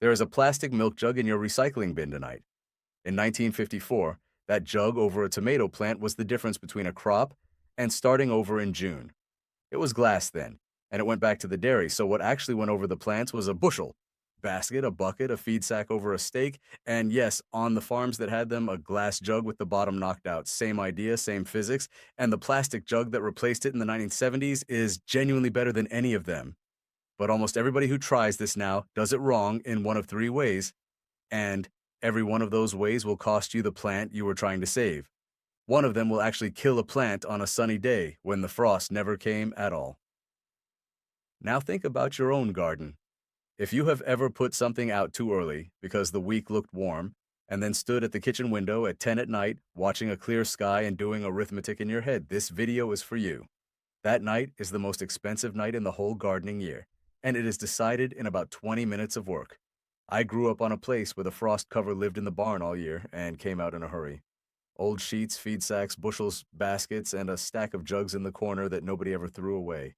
There is a plastic milk jug in your recycling bin tonight. In 1954, that jug over a tomato plant was the difference between a crop and starting over in June. It was glass then, and it went back to the dairy, so what actually went over the plants was a bushel, basket, a bucket, a feed sack over a stake, and yes, on the farms that had them, a glass jug with the bottom knocked out. Same idea, same physics, and the plastic jug that replaced it in the 1970s is genuinely better than any of them. But almost everybody who tries this now does it wrong in one of three ways, and every one of those ways will cost you the plant you were trying to save. One of them will actually kill a plant on a sunny day when the frost never came at all. Now think about your own garden. If you have ever put something out too early because the week looked warm, and then stood at the kitchen window at 10 at night watching a clear sky and doing arithmetic in your head, this video is for you. That night is the most expensive night in the whole gardening year, and it is decided in about 20 minutes of work. I grew up on a place where the frost cover lived in the barn all year and came out in a hurry. Old sheets, feed sacks, bushels, baskets, and a stack of jugs in the corner that nobody ever threw away.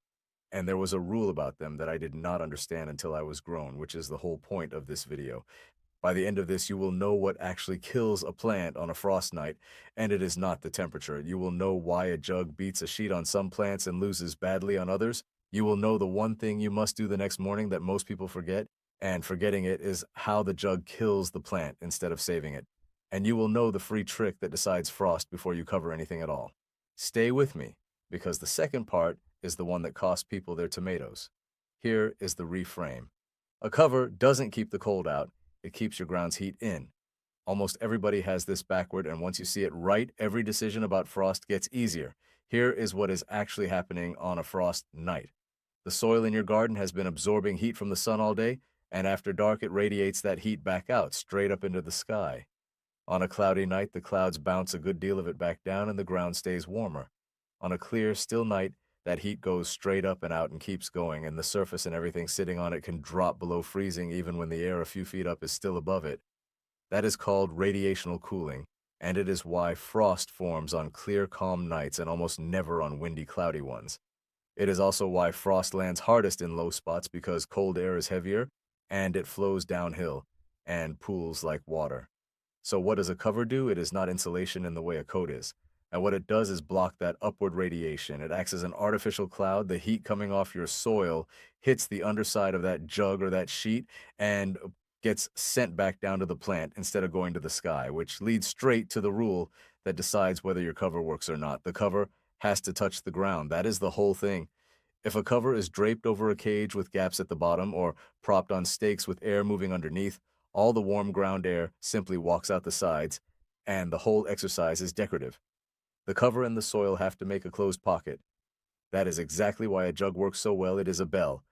And there was a rule about them that I did not understand until I was grown, which is the whole point of this video. By the end of this, you will know what actually kills a plant on a frost night, and it is not the temperature. You will know why a jug beats a sheet on some plants and loses badly on others. You will know the one thing you must do the next morning that most people forget, and forgetting it is how the jug kills the plant instead of saving it. And you will know the free trick that decides frost before you cover anything at all. Stay with me, because the second part is the one that costs people their tomatoes. Here is the reframe. A cover doesn't keep the cold out, it keeps your ground's heat in. Almost everybody has this backward, and once you see it right, every decision about frost gets easier. Here is what is actually happening on a frost night. The soil in your garden has been absorbing heat from the sun all day, and after dark it radiates that heat back out, straight up into the sky. On a cloudy night, the clouds bounce a good deal of it back down and the ground stays warmer. On a clear, still night, that heat goes straight up and out and keeps going, and the surface and everything sitting on it can drop below freezing even when the air a few feet up is still above it. That is called radiational cooling, and it is why frost forms on clear, calm nights and almost never on windy, cloudy ones. It is also why frost lands hardest in low spots because cold air is heavier and it flows downhill and pools like water. So what does a cover do? It is not insulation in the way a coat is. And what it does is block that upward radiation. It acts as an artificial cloud. The heat coming off your soil hits the underside of that jug or that sheet and gets sent back down to the plant instead of going to the sky, which leads straight to the rule that decides whether your cover works or not. The cover has to touch the ground. That is the whole thing. If a cover is draped over a cage with gaps at the bottom or propped on stakes with air moving underneath, all the warm ground air simply walks out the sides, and the whole exercise is decorative. The cover and the soil have to make a closed pocket. That is exactly why a jug works so well. It is a bell.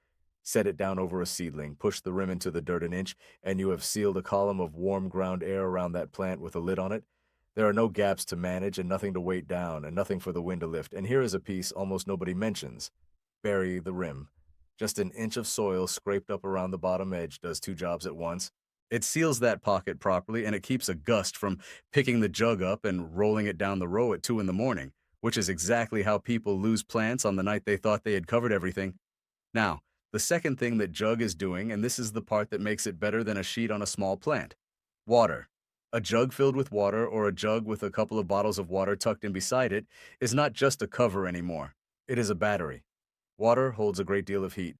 Set it down over a seedling, push the rim into the dirt an inch, and you have sealed a column of warm ground air around that plant with a lid on it. There are no gaps to manage and nothing to weight down and nothing for the wind to lift. And here is a piece almost nobody mentions. Bury the rim. Just an inch of soil scraped up around the bottom edge does two jobs at once. It seals that pocket properly, and it keeps a gust from picking the jug up and rolling it down the row at 2 in the morning, which is exactly how people lose plants on the night they thought they had covered everything. Now, the second thing that jug is doing, and this is the part that makes it better than a sheet on a small plant: water. A jug filled with water, or a jug with a couple of bottles of water tucked in beside it, is not just a cover anymore. It is a battery. Water holds a great deal of heat.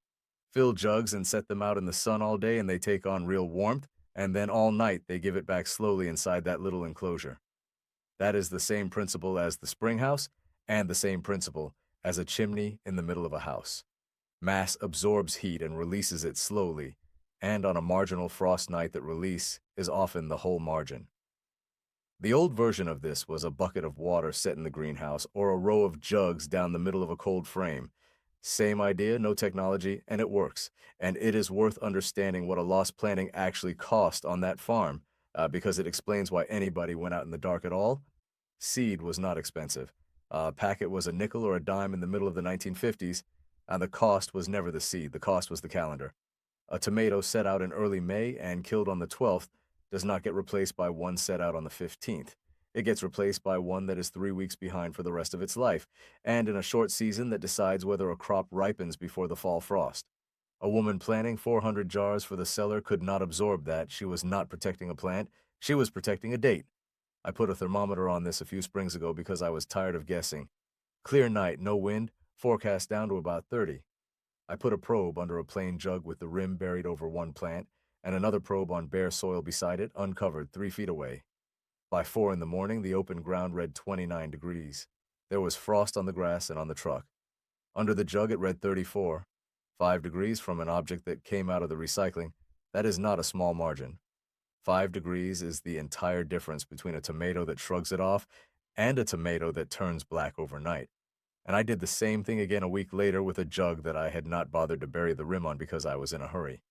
Fill jugs and set them out in the sun all day, and they take on real warmth, and then all night they give it back slowly inside that little enclosure. That is the same principle as the spring house, and the same principle as a chimney in the middle of a house. Mass absorbs heat and releases it slowly, and on a marginal frost night that release is often the whole margin. The old version of this was a bucket of water set in the greenhouse or a row of jugs down the middle of a cold frame. Same idea, no technology, and it works. And it is worth understanding what a lost planting actually cost on that farm, because it explains why anybody went out in the dark at all. Seed was not expensive. A packet was a nickel or a dime in the middle of the 1950s, and the cost was never the seed, the cost was the calendar. A tomato set out in early May and killed on the 12th does not get replaced by one set out on the 15th. It gets replaced by one that is 3 weeks behind for the rest of its life, and in a short season that decides whether a crop ripens before the fall frost. A woman planting 400 jars for the cellar could not absorb that. She was not protecting a plant, she was protecting a date. I put a thermometer on this a few springs ago because I was tired of guessing. Clear night, no wind, forecast down to about 30. I put a probe under a plain jug with the rim buried over one plant, and another probe on bare soil beside it, uncovered 3 feet away. By 4 in the morning, the open ground read 29 degrees. There was frost on the grass and on the truck. Under the jug, it read 34. 5 degrees from an object that came out of the recycling. That is not a small margin. 5 degrees is the entire difference between a tomato that shrugs it off and a tomato that turns black overnight. And I did the same thing again a week later with a jug that I had not bothered to bury the rim on because I was in a hurry.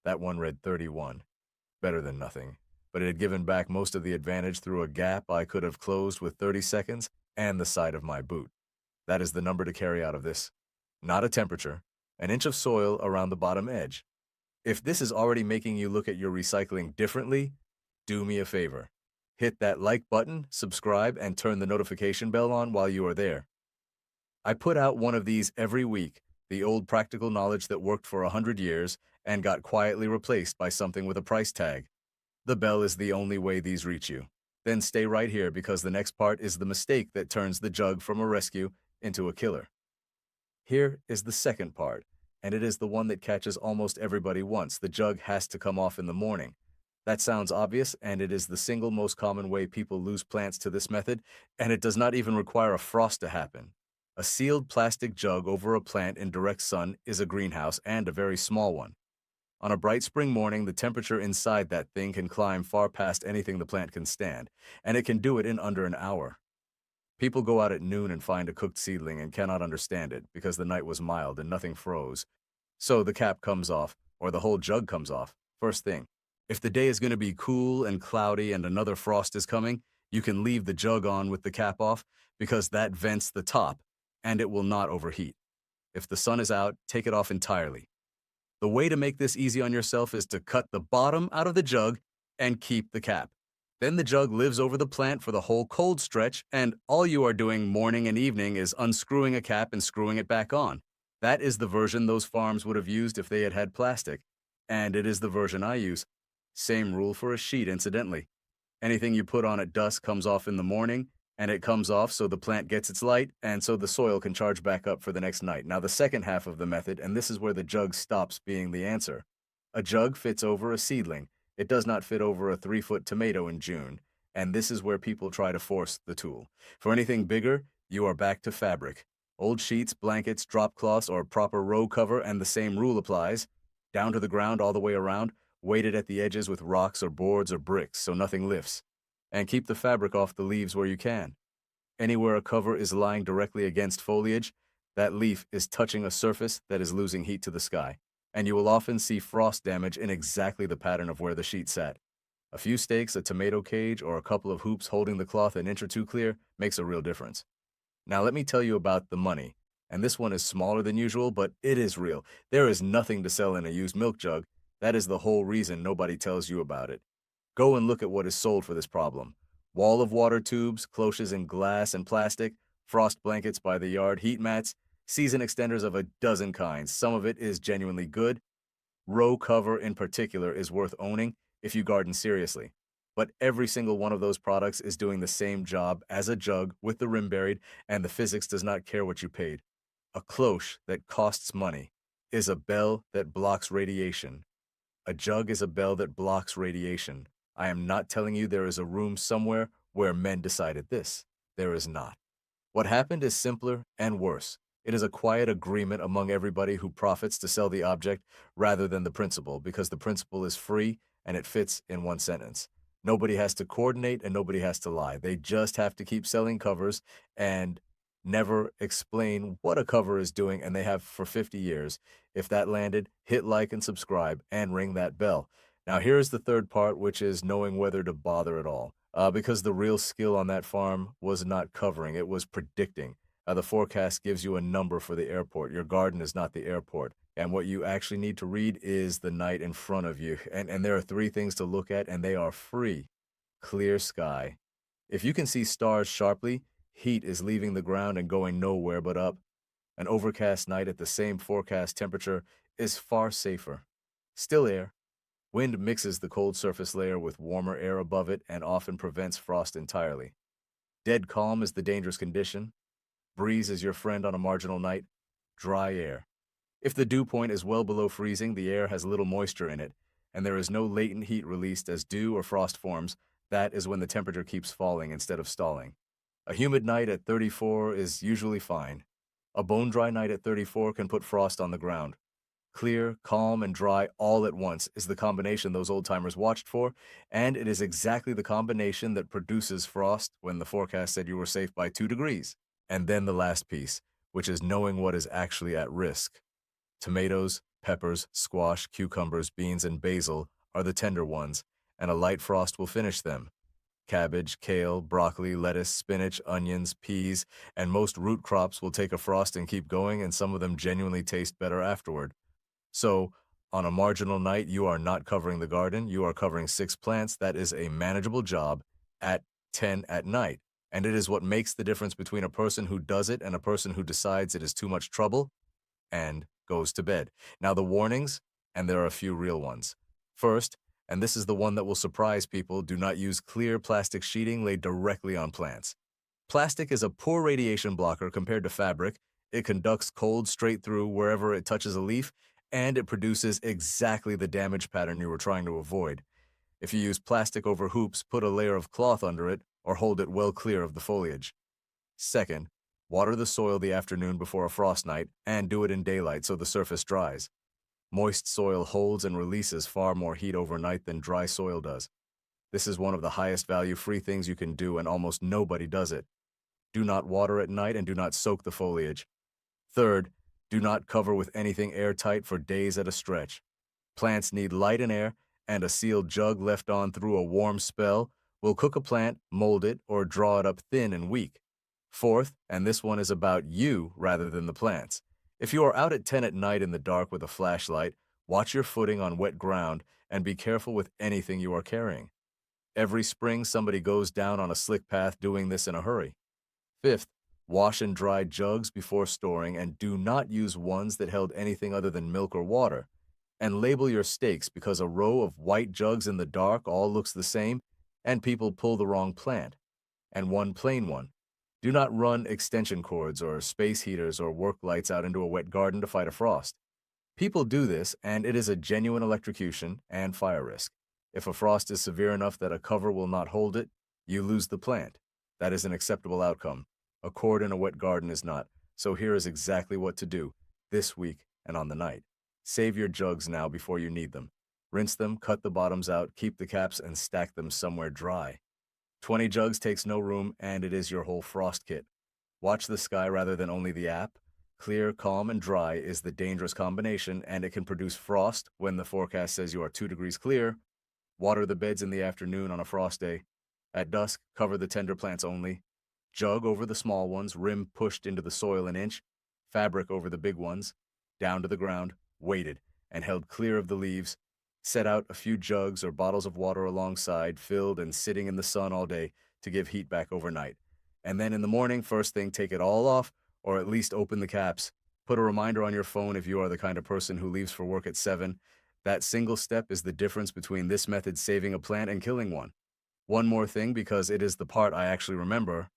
That one read 31. Better than nothing. But it had given back most of the advantage through a gap I could have closed with 30 seconds and the side of my boot. That is the number to carry out of this. Not a temperature, an inch of soil around the bottom edge. If this is already making you look at your recycling differently, do me a favor. Hit that like button, subscribe, and turn the notification bell on while you are there. I put out one of these every week, the old practical knowledge that worked for 100 years and got quietly replaced by something with a price tag. The bell is the only way these reach you. Then stay right here because the next part is the mistake that turns the jug from a rescue into a killer. Here is the second part, and it is the one that catches almost everybody once. The jug has to come off in the morning. That sounds obvious, and it is the single most common way people lose plants to this method, and it does not even require a frost to happen. A sealed plastic jug over a plant in direct sun is a greenhouse and a very small one. On a bright spring morning, the temperature inside that thing can climb far past anything the plant can stand, and it can do it in under an hour. People go out at noon and find a cooked seedling and cannot understand it because the night was mild and nothing froze. So the cap comes off, or the whole jug comes off, first thing. If the day is going to be cool and cloudy and another frost is coming, you can leave the jug on with the cap off because that vents the top, and it will not overheat. If the sun is out, take it off entirely. The way to make this easy on yourself is to cut the bottom out of the jug and keep the cap. Then the jug lives over the plant for the whole cold stretch, and all you are doing morning and evening is unscrewing a cap and screwing it back on. That is the version those farms would have used if they had had plastic, and it is the version I use. Same rule for a sheet, incidentally. Anything you put on at dusk comes off in the morning, and it comes off so the plant gets its light, and so the soil can charge back up for the next night. Now the second half of the method, and this is where the jug stops being the answer. A jug fits over a seedling. It does not fit over a 3-foot tomato in June, and this is where people try to force the tool. For anything bigger, you are back to fabric. Old sheets, blankets, drop cloths, or proper row cover, and the same rule applies. Down to the ground all the way around, weighted at the edges with rocks or boards or bricks so nothing lifts. And keep the fabric off the leaves where you can. Anywhere a cover is lying directly against foliage, that leaf is touching a surface that is losing heat to the sky, and you will often see frost damage in exactly the pattern of where the sheet sat. A few stakes, a tomato cage, or a couple of hoops holding the cloth an inch or two clear makes a real difference. Now let me tell you about the money, and this one is smaller than usual, but it is real. There is nothing to sell in a used milk jug. That is the whole reason nobody tells you about it. Go and look at what is sold for this problem. Wall of water tubes, cloches in glass and plastic, frost blankets by the yard, heat mats, season extenders of a dozen kinds. Some of it is genuinely good. Row cover in particular is worth owning if you garden seriously. But every single one of those products is doing the same job as a jug with the rim buried, and the physics does not care what you paid. A cloche that costs money is a bell that blocks radiation. A jug is a bell that blocks radiation. I am not telling you there is a room somewhere where men decided this. There is not. What happened is simpler and worse. It is a quiet agreement among everybody who profits to sell the object rather than the principle, because the principle is free and it fits in one sentence. Nobody has to coordinate and nobody has to lie. They just have to keep selling covers and never explain what a cover is doing, and they have for 50 years. If that landed, hit like and subscribe and ring that bell. Now here's the third part, which is knowing whether to bother at all. Because the real skill on that farm was not covering, it was predicting. The forecast gives you a number for the airport. Your garden is not the airport. And what you actually need to read is the night in front of you. And there are 3 things to look at, and they are free. Clear sky. If you can see stars sharply, heat is leaving the ground and going nowhere but up. An overcast night at the same forecast temperature is far safer. Still air. Wind mixes the cold surface layer with warmer air above it and often prevents frost entirely. Dead calm is the dangerous condition. Breeze is your friend on a marginal night. Dry air. If the dew point is well below freezing, the air has little moisture in it, and there is no latent heat released as dew or frost forms. That is when the temperature keeps falling instead of stalling. A humid night at 34 is usually fine. A bone-dry night at 34 can put frost on the ground. Clear, calm, and dry all at once is the combination those old-timers watched for, and it is exactly the combination that produces frost when the forecast said you were safe by 2 degrees. And then the last piece, which is knowing what is actually at risk. Tomatoes, peppers, squash, cucumbers, beans, and basil are the tender ones, and a light frost will finish them. Cabbage, kale, broccoli, lettuce, spinach, onions, peas, and most root crops will take a frost and keep going, and some of them genuinely taste better afterward. So, on a marginal night, you are not covering the garden, you are covering 6 plants. That is a manageable job at 10 at night. And it is what makes the difference between a person who does it and a person who decides it is too much trouble and goes to bed. Now, the warnings, and there are a few real ones. First, and this is the one that will surprise people, do not use clear plastic sheeting laid directly on plants. Plastic is a poor radiation blocker compared to fabric. It conducts cold straight through wherever it touches a leaf, and it produces exactly the damage pattern you were trying to avoid. If you use plastic over hoops, put a layer of cloth under it or hold it well clear of the foliage. Second, water the soil the afternoon before a frost night and do it in daylight so the surface dries. Moist soil holds and releases far more heat overnight than dry soil does. This is one of the highest value free things you can do, and almost nobody does it. Do not water at night and do not soak the foliage. Third, do not cover with anything airtight for days at a stretch. Plants need light and air, and a sealed jug left on through a warm spell will cook a plant, mold it, or draw it up thin and weak. Fourth, and this one is about you rather than the plants. If you are out at 10 at night in the dark with a flashlight, watch your footing on wet ground and be careful with anything you are carrying. Every spring, somebody goes down on a slick path doing this in a hurry. Fifth, wash and dry jugs before storing, and do not use ones that held anything other than milk or water. And label your stakes, because a row of white jugs in the dark all looks the same, and people pull the wrong plant. And one plain one. Do not run extension cords or space heaters or work lights out into a wet garden to fight a frost. People do this, and it is a genuine electrocution and fire risk. If a frost is severe enough that a cover will not hold it, you lose the plant. That is an acceptable outcome. A cord in a wet garden is not, so here is exactly what to do, this week and on the night. Save your jugs now before you need them. Rinse them, cut the bottoms out, keep the caps, and stack them somewhere dry. 20 jugs takes no room, and it is your whole frost kit. Watch the sky rather than only the app. Clear, calm, and dry is the dangerous combination, and it can produce frost when the forecast says you are 2 degrees clear. Water the beds in the afternoon on a frost day. At dusk, cover the tender plants only. Jug over the small ones, rim pushed into the soil an inch. Fabric over the big ones. Down to the ground, weighted, and held clear of the leaves. Set out a few jugs or bottles of water alongside, filled and sitting in the sun all day to give heat back overnight. And then in the morning, first thing, take it all off, or at least open the caps. Put a reminder on your phone if you are the kind of person who leaves for work at 7. That single step is the difference between this method saving a plant and killing one. One more thing, because it is the part I actually remember.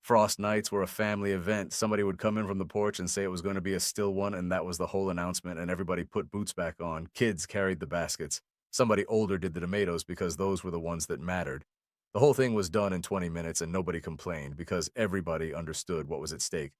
Frost nights were a family event. Somebody would come in from the porch and say it was going to be a still one, and that was the whole announcement, and everybody put boots back on. Kids carried the baskets. Somebody older did the tomatoes because those were the ones that mattered. The whole thing was done in 20 minutes, and nobody complained because everybody understood what was at stake.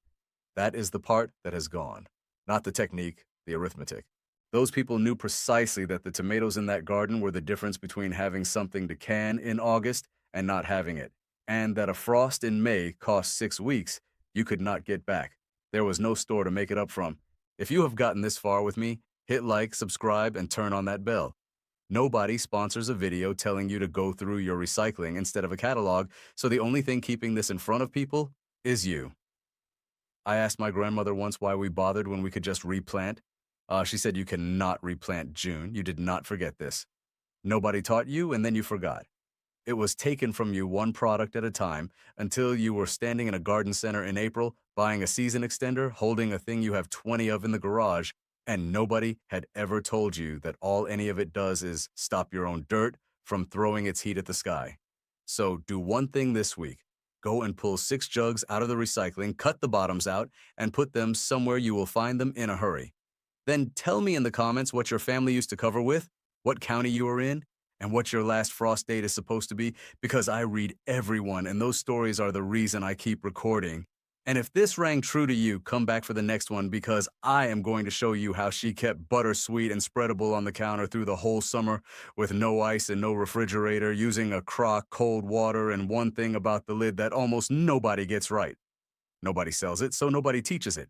That is the part that has gone. Not the technique, the arithmetic. Those people knew precisely that the tomatoes in that garden were the difference between having something to can in August and not having it, and that a frost in May cost 6 weeks you could not get back. There was no store to make it up from. If you have gotten this far with me, hit like, subscribe, and turn on that bell. Nobody sponsors a video telling you to go through your recycling instead of a catalog, so the only thing keeping this in front of people is you. I asked my grandmother once why we bothered when we could just replant. She said you cannot replant June. You did not forget this. Nobody taught you, and then you forgot. It was taken from you one product at a time until you were standing in a garden center in April, buying a season extender, holding a thing you have 20 of in the garage, And nobody had ever told you that all any of it does is stop your own dirt from throwing its heat at the sky. So do one thing this week. Go and pull 6 jugs out of the recycling, cut the bottoms out, and put them somewhere you will find them in a hurry. Then tell me in the comments what your family used to cover with, what county you were in, and what your last frost date is supposed to be, because I read everyone, and those stories are the reason I keep recording. And if this rang true to you, come back for the next one, because I am going to show you how she kept butter sweet and spreadable on the counter through the whole summer with no ice and no refrigerator, using a crock, cold water, and one thing about the lid that almost nobody gets right. Nobody sells it, so nobody teaches it.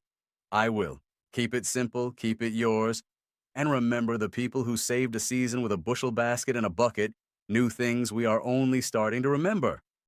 I will. Keep it simple, keep it yours, and remember the people who saved a season with a bushel basket and a bucket, new things we are only starting to remember.